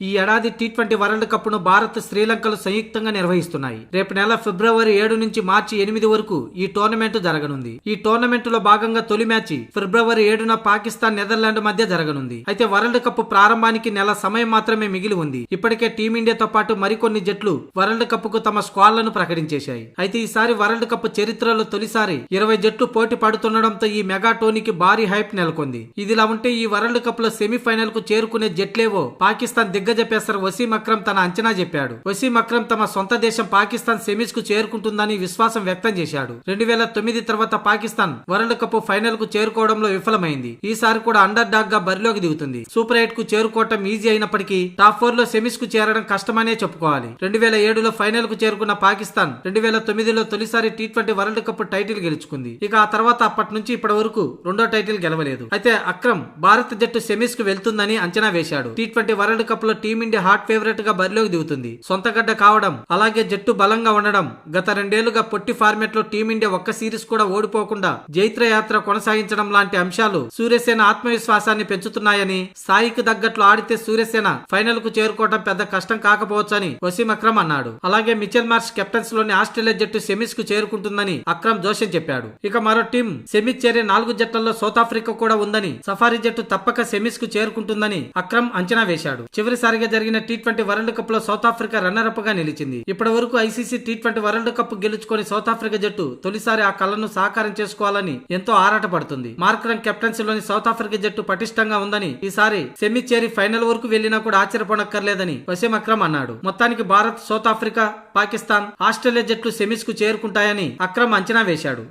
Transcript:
ఈ ఏడాది T20 world cup ను భారత్, శ్రీలంకలు సంయుక్తంగా నిర్వహిస్తున్నాయి. రేపు నెల ఫిబ్రవరి 7 నుంచి మార్చి 8 వరకు ఈ టోర్నమెంట్ జరగనుంది. ఈ టోర్నమెంట్ లో భాగంగా తొలి మ్యాచ్ ఫిబ్రవరి 7న పాకిస్తాన్, నెదర్లాండ్ మధ్య జరగనుంది. అయితే వరల్డ్ కప్ ప్రారంభానికి నెల సమయం మాత్రమే మిగిలి ఉంది. ఇప్పటికే టీమిండియాతో పాటు మరికొన్ని జట్లు వరల్డ్ కప్ కు తమ స్క్వాడ్లను ప్రకటించేశాయి. అయితే ఈసారి వరల్డ్ కప్ చరిత్రలో తొలిసారి 20 జట్లు పోటీ పడుతుండడంతో ఈ మెగా టోర్నీకి భారీ హైప్ నెలకొంది. ఇదిలా ఉంటే ఈ వరల్డ్ కప్ లో సెమీఫైనల్ కు చేరుకునే జట్లేవో పాకిస్తాన్ దిగ్గజ పేసర్ వసీం అక్రమ్ తన అంచనా చెప్పాడు. వసీం అక్రమ్ తమ సొంత దేశం పాకిస్తాన్ సెమీస్ కు చేరుకుంటుందని విశ్వాసం వ్యక్తం చేశాడు. 2009 తర్వాత పాకిస్తాన్ వరల్డ్ కప్ ఫైనల్ కు చేరుకోవడంలో విఫలమైంది. ఈసారి కూడా అండర్ డాగ్ గా బరిలోకి దిగుతుంది. సూపర్ 8 కు చేరుకోవటం ఈజీ అయినప్పటికీ టాప్ 4 లో సెమీస్ కు చేరడం కష్టమనే చెప్పుకోవాలి. 2007లో ఫైనల్ కు చేరుకున్న పాకిస్తాన్ 2009లో తొలిసారి టీ20 వరల్డ్ కప్ టైటిల్ గెలుచుకుంది. ఇక ఆ తర్వాత అప్పటి నుంచి ఇప్పటి వరకు రెండో టైటిల్ గెలవలేదు. అయితే అక్రమ్ భారత జట్టు సెమీస్ కు వెళ్తుందని అంచనా వేశాడు. టీ20 వరల్డ్ కప్ లో టీమిండియా హాట్ ఫేవరెట్ గా బరిలోకి దిగుతుంది. సొంత గడ్డ కావడం, అలాగే జట్టు బలంగా ఉండడం, గత 2 ఏళ్లుగా పొట్టి ఫార్మెట్ లో టీమిండియా ఒక్క సిరీస్ కూడా ఓడిపోకుండా జైత్ర యాత్ర కొనసాగించడం లాంటి అంశాలు సూర్యసేన ఆత్మవిశ్వాసాన్ని పెంచుతున్నాయని, స్థాయికి తగ్గట్లు ఆడితే సూర్యసేన ఫైనల్ కు చేరుకోవడం పెద్ద కష్టం కాకపోవచ్చని వసీం అక్రమ్ అన్నాడు. అలాగే మిచెల్ మార్ష్ కెప్టెన్స్ లోని ఆస్ట్రేలియా జట్టు సెమీస్ కు చేరుకుంటుందని అక్రమ్ జోషం చెప్పాడు. ఇక మరో టీం సెమీస్ చేరే 4 జట్లలో సౌత్ ఆఫ్రికా కూడా ఉందని, సఫారీ జట్టు తప్పక సెమీస్ కు చేరుకుంటుందని అక్రమ్ అంచనా వేశాడు. చివరిసారిగా జరిగిన టీ20 వరల్డ్ కప్ లో సౌత్ ఆఫ్రికా రన్నర్ అప్ గా నిలిచింది. ఇప్పటి వరకు ఐసీసీ టీ20 వరల్డ్ కప్ గెలుచుకొని సౌత్ ఆఫ్రికా జట్టు తొలిసారి ఆ కళ్లను సాకారం చేసుకోవాలని ఎంతో ఆరాటపడుతుంది. మార్క్రమ్ కెప్టెన్సీలోని సౌత్ ఆఫ్రికా జట్టు పటిష్టంగా ఉందని, ఈసారి సెమీ చేరి ఫైనల్ వరకు వెళ్లినా కూడా ఆశ్చర్యపడక్కర్లేదని వసీం అక్రమ్ అన్నాడు. మొత్తానికి Bharat, south Africa, Pakistan, Australia జట్లు సెమీస్ కు చేరుకుంటాయని అక్రమ్ అంచనా వేశాడు.